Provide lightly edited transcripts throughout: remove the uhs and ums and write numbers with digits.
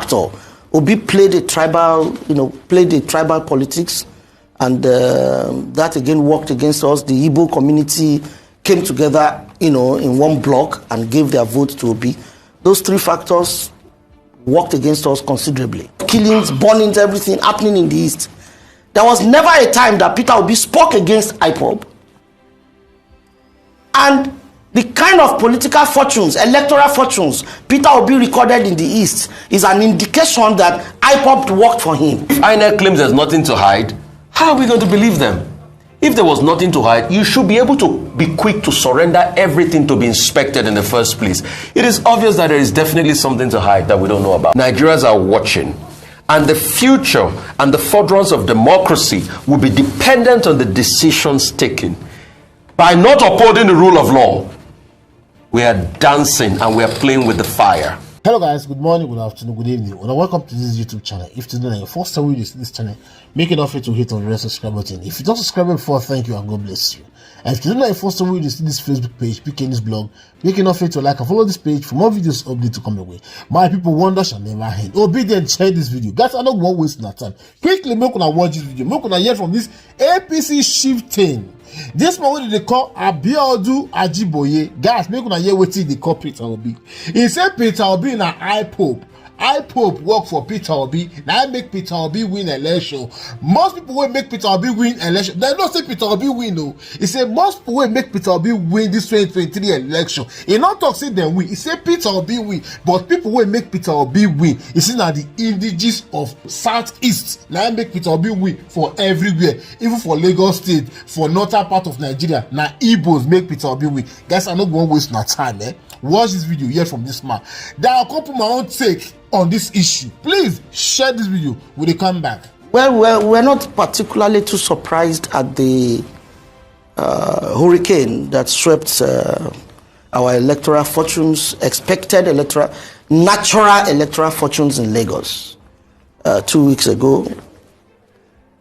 factor. Obi played a tribal politics, and that again worked against us. The Igbo community came together, in one block and gave their vote to Obi. Those three factors worked against us considerably. Killings, burnings, everything happening in the East. There was never a time that Peter Obi spoke against IPOB. And the kind of political fortunes, electoral fortunes, Peter Obi recorded in the East is an indication that IPOB worked for him. If INEC claims there's nothing to hide, how are we going to believe them? If there was nothing to hide, you should be able to be quick to surrender everything to be inspected in the first place. It is obvious that there is definitely something to hide that we don't know about. Nigerians are watching, and the future and the furtherance of democracy will be dependent on the decisions taken. By not upholding the rule of law, we are dancing and we are playing with the fire. Hello guys, good morning, good afternoon, good evening, and welcome to this YouTube channel. If today is your first time you see this channel, make it offer to hit on the red subscribe button. If you don't subscribe before, thank you and God bless you. And if today is your first time you see this Facebook page, pick in this blog, make it offer to like and follow this page for more videos updates to come your way. My people, wonder shall never end. Obedient, share this video. Guys, I don't want to waste my time. Quickly make una watch this video. Make una hear from this APC chieftain. This man what they call Abiodun Ajiboye. Guys, make una hear wetin they call Peter Obi. He said Peter Obi na IPOB. IPOB work for Peter Obi. Now make Peter Obi win election. Most people will make Peter Obi win election. They don't say Peter Obi win, no. He said most people will make Peter Obi win this 2023 election. He not talk say them win. He said Peter Obi win, but people will make Peter Obi win. He said now the indigenous of Southeast. Now make Peter Obi win for everywhere, even for Lagos State, for northern part of Nigeria. Now Igbos make Peter Obi win. Guys, I'm not going to waste my time, eh? Watch this video, hear from this man. There are a couple my own take on this issue. Please share this video with a comeback. Well, we're not particularly too surprised at the hurricane that swept our electoral fortunes, natural electoral fortunes in Lagos 2 weeks ago.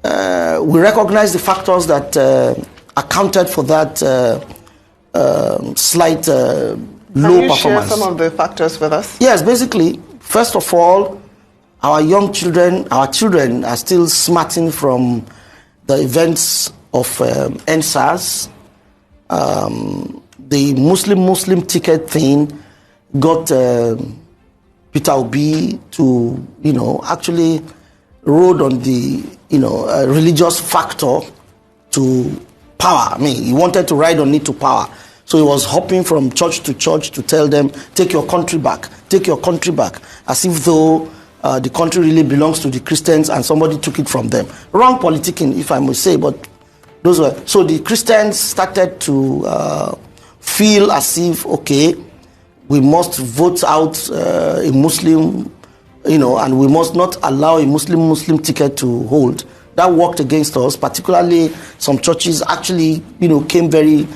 We recognize the factors that accounted for that slight low performance. Can you share some of the factors with us? Yes, basically, first of all, our children are still smarting from the events of NSAS. The Muslim ticket thing got Peter Obi to, actually rode on the, religious factor to power. I mean, he wanted to ride on it to power. So he was hopping from church to church to tell them, take your country back, as if though the country really belongs to the Christians and somebody took it from them. Wrong politicking, if I must say, but those were. So the Christians started to feel as if, okay, we must vote out a Muslim, and we must not allow a Muslim ticket to hold. That worked against us, particularly some churches actually, came very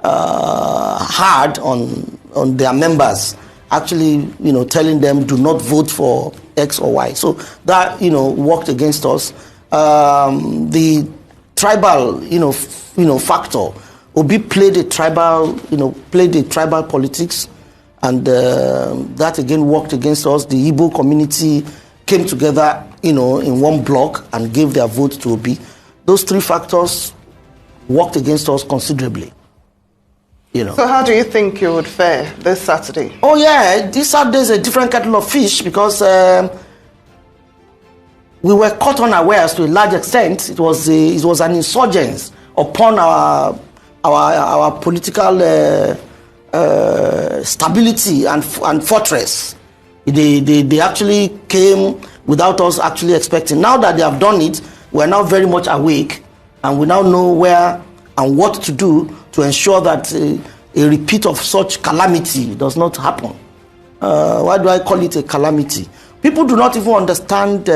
hard on their members, actually, telling them do not vote for X or Y. So that, worked against us. The tribal, factor. Obi played a tribal politics, and that again worked against us. The Igbo community came together, in one block and gave their vote to Obi. Those three factors worked against us considerably. So how do you think you would fare this Saturday? Oh yeah, this Saturday is a different kettle of fish because we were caught unawares to a large extent. It was an insurgence upon our political stability and fortress. They actually came without us actually expecting. Now that they have done it, we are now very much awake, and we now know where and what to do to ensure that a repeat of such calamity does not happen. Why do I call it a calamity? People do not even understand.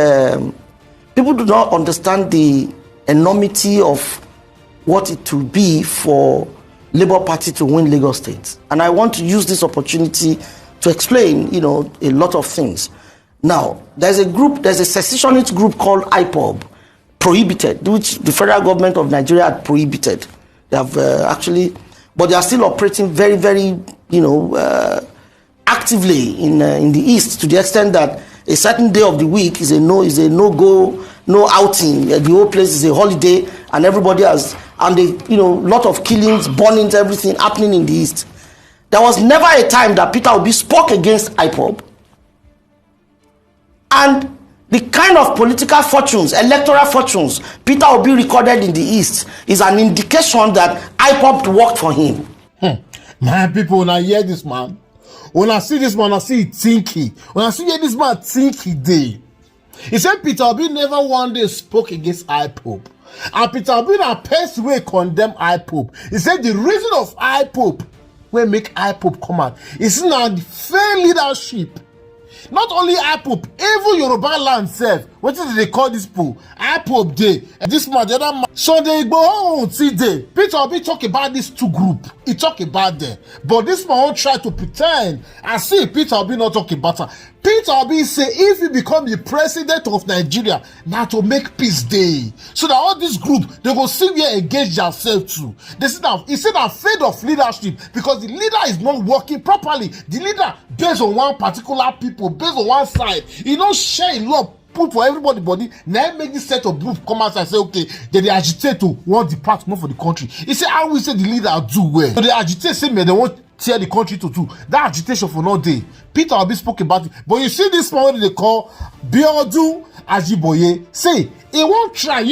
People do not understand the enormity of what it will be for Labour Party to win Lagos State. And I want to use this opportunity to explain, a lot of things. Now, there's a secessionist group called IPOB, prohibited, which the federal government of Nigeria had prohibited. They have but they are still operating very, very, actively in the East, to the extent that a certain day of the week is a no-go, no outing. The whole place is a holiday, and everybody has, and lot of killings, burnings, everything happening in the East. There was never a time that Peter Obi spoke against IPOB. And the kind of political fortunes, electoral fortunes, Peter Obi recorded in the East is an indication that IPOB worked for him. My people, when I hear this man, when I see this man, I see it thinky. When I see this man thinky day. He said Peter Obi never one day spoke against IPOB. And Peter Obi na first way condemn IPOB. He said the reason of IPOB will make IPOB come out is not the fair leadership. Not only IPOB, even Yoruba land self. What did they call this pool? IPOB day. This man, the other man. So they go on see day. Peter Obi talk about these two groups. He talk about them. But this man won't try to pretend. I see Peter Obi not talking about her. Peter Obi say if he become the president of Nigeria, now to make peace day. So that all this group, they go see where engage themselves to. They say that he said afraid of leadership because the leader is not working properly. The leader based on one particular people, based on one side. He don't share a lot. Put for everybody body. Now make this set of group come out and say, okay, they agitate to want the part more for the country. He said, how we say the leader do well. So they agitate, say me, they want tear the country to two. That agitation for no day. Peter Obi spoke about it. But you see this man they call Biodu Ajiboye. Say, he won't try,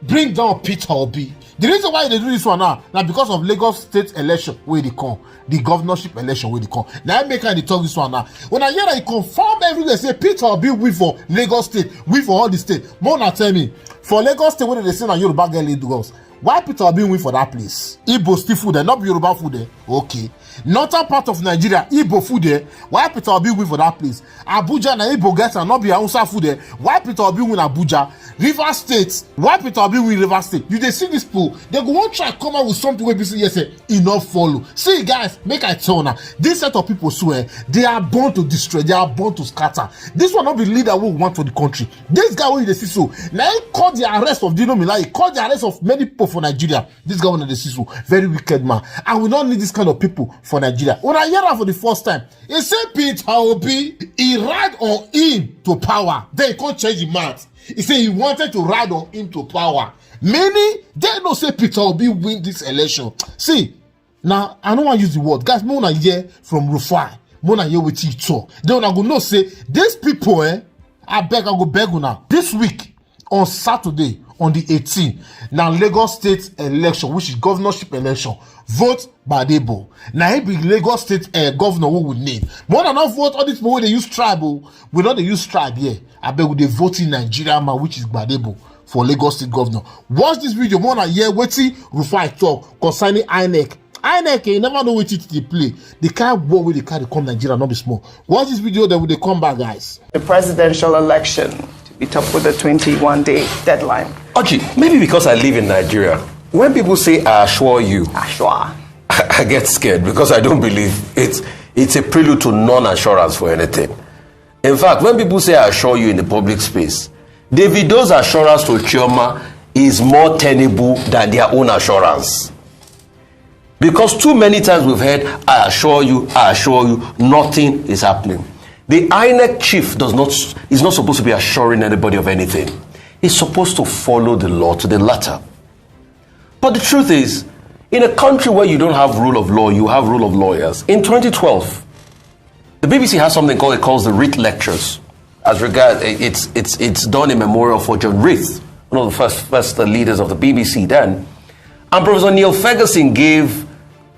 bring down Peter Obi. The reason why they do this one now because of Lagos state election where they come, the governorship election where they come. Now I make they talk this one now. When I hear that he confirm everything, say Peter Obi win for Lagos state, win for all the state. More now tell me, for Lagos state where they say now Yoruba get Lagos, why Peter Obi win for that place? Igbo still food there, not Yoruba food there. Okay. Northern part of Nigeria, Igbo food there. Why Peter Obi win for that place? Abuja na Igbo get and not be Hausa food there. Why Peter Obi win Abuja? River State. Why Peter Obi win River State? You they see this pool? They go one try come out with something where people yes say enough follow. See guys, make I tell now. This set of people swear they are born to destroy. They are born to scatter. This one not be leader we want for the country. This guy when they see so now he called the arrest of Dino Mila. He called the arrest of many people for Nigeria. This guy when they see so very wicked man. And we don't need this kind of people for Nigeria. When I hear that for the first time, he said Peter Obi, he ride on him to power. Then he can't change the math. He said he wanted to ride on him to power. Many, they don't say Peter Obi win this election. See, now, I don't want to use the word. Guys, more than hear from Rufai. More than hear with you talk. They don't go no say, these people, I go beg you now. This week, on Saturday, on the 18th, now Lagos State election, which is governorship election, vote Badebo. Now he be Lagos State governor who would name. More than enough vote all these people they use tribal. We not they use tribe here. I bet they vote in Nigeria man, which is Badebo for Lagos State governor. Watch this video more than year waiting Rufai talk concerning INEC. INEC, you never know which it they play. They can't war with the car they come Nigeria, not be small. Watch this video, then will they come back, guys. The presidential election to be tough with a 21-day deadline. Oji, maybe because I live in Nigeria, when people say I assure you, I get scared because I don't believe it's a prelude to non-assurance for anything. In fact, when people say I assure you in the public space, Davido's assurance to Chioma is more tenable than their own assurance. Because too many times we've heard, I assure you, nothing is happening. The INEC chief is not supposed to be assuring anybody of anything. He's supposed to follow the law to the letter. But the truth is, in a country where you don't have rule of law, you have rule of lawyers. In 2012, the BBC has something it calls the Reith Lectures. As regards, it's done in memorial for John Reith, one of the first leaders of the BBC then. And Professor Neil Ferguson gave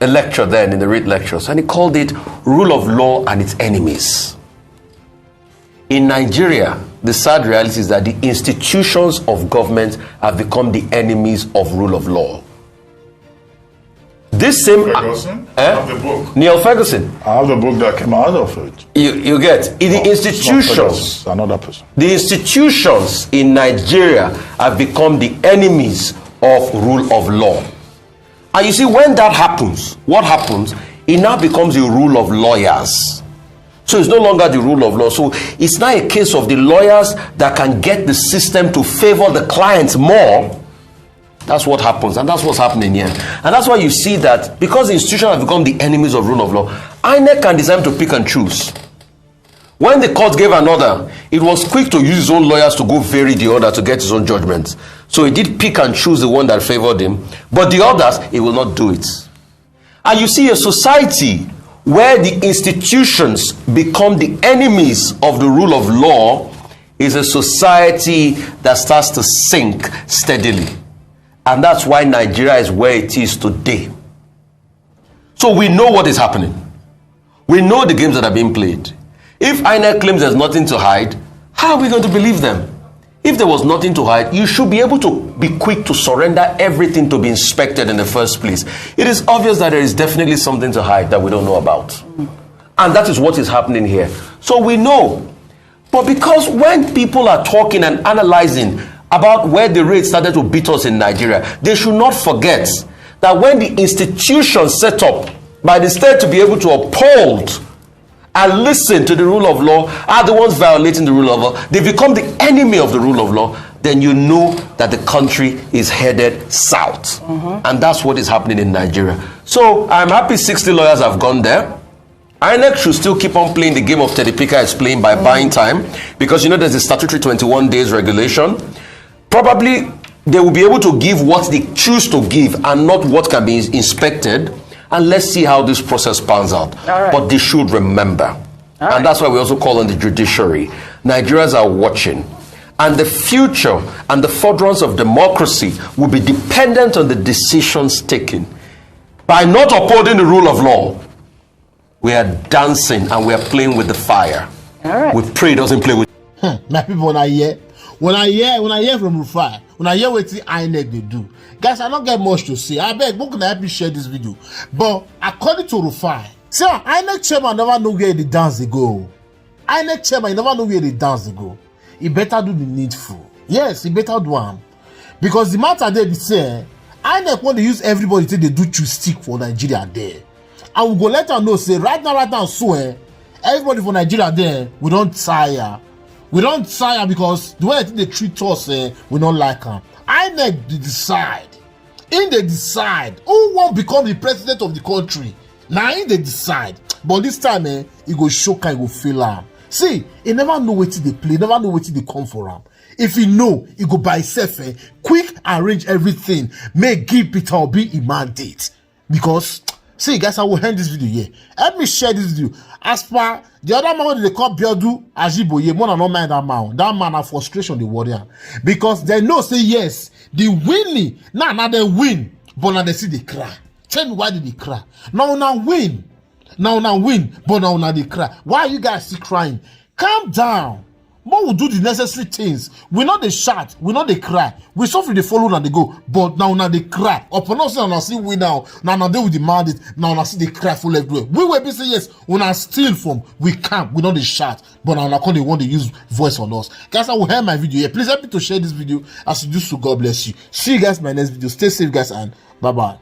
a lecture then in the Reith Lectures, and he called it Rule of Law and Its Enemies. In Nigeria, the sad reality is that the institutions of government have become the enemies of rule of law. This same Ferguson? I have the book. Neil Ferguson. I have the book that came out of it. You get the institutions. Another person. The institutions in Nigeria have become the enemies of rule of law. And you see, when that happens, what happens? It now becomes the rule of lawyers. So it's no longer the rule of law. So it's now a case of the lawyers that can get the system to favor the clients more. That's what happens, and that's what's happening here. And that's why you see that because the institutions have become the enemies of rule of law, INEC can decide to pick and choose. When the court gave an order, it was quick to use his own lawyers to go vary the order to get his own judgment. So he did pick and choose the one that favored him, but the others, he will not do it. And you see a society where the institutions become the enemies of the rule of law is a society that starts to sink steadily. And that's why Nigeria is where it is today. So we know what is happening. We know the games that are being played. If INEC claims there's nothing to hide, how are we going to believe them? If there was nothing to hide, you should be able to be quick to surrender everything to be inspected in the first place. It is obvious that there is definitely something to hide that we don't know about. And that is what is happening here. So we know. But because when people are talking and analyzing about where the raid started to beat us in Nigeria, they should not forget that when the institutions set up by the state to be able to uphold and listen to the rule of law are the ones violating the rule of law, they become the enemy of the rule of law, then you know that the country is headed south. And that's what is happening in Nigeria. So I'm happy 60 lawyers have gone there. INEC should still keep on playing the game of Teddy Picker is playing by buying time, because you know there's a statutory 21 days regulation. Probably they will be able to give what they choose to give and not what can be inspected. And let's see how this process pans out. But they should remember. And that's why we also call on the judiciary. Nigerians are watching. And the future and the furtherance of democracy will be dependent on the decisions taken. By not upholding the rule of law, we are dancing and we are playing with the fire. We pray it doesn't play with. My people, when I hear from Rufai, when I hear what the INEC they do, guys, I don't get much to say. I beg, book can help me share this video. But according to Rufai, see, INEC chairman never know where the dance they go. INEC chairman never know where the dance they go. He better do the needful. Yes, he better do one. Because the matter there be say, INEC want to use everybody till they do choose stick for Nigeria there. And we go let her know, say, right now, so everybody for Nigeria there, we don't tire. We don't tire because the way they treat us, we don't like them. INEC decide. In they decide who won't become the president of the country. Now in they decide. But this time, it go show kind go fail am. See, he never know what they play, never know what they come for him. If he know, he go by himself, quick arrange everything. May give Peter Obi a mandate. Because see, guys, I will end this video here. Help me share this video. As per the other man, they call Biodu Ajiboye, more than not mind that man. That man have frustration, the warrior. Because they know, say yes, the winning. Now they win. But now they see they cry. Tell me why did they cry? Now win. Now win. But now they cry. Why are you guys still crying? Calm down. More will do the necessary things. We know they shout, we know they cry. We suffer they follow and they go, but now they cry. Upon us now see we now they will demand it. Now see they cry full everywhere. We will be say yes, when I steal from, we can't. We know they shout, but now they want to use voice on us. Guys, I will end my video here. Please help me to share this video as you do so. God bless you. See you guys in my next video. Stay safe, guys, and bye bye.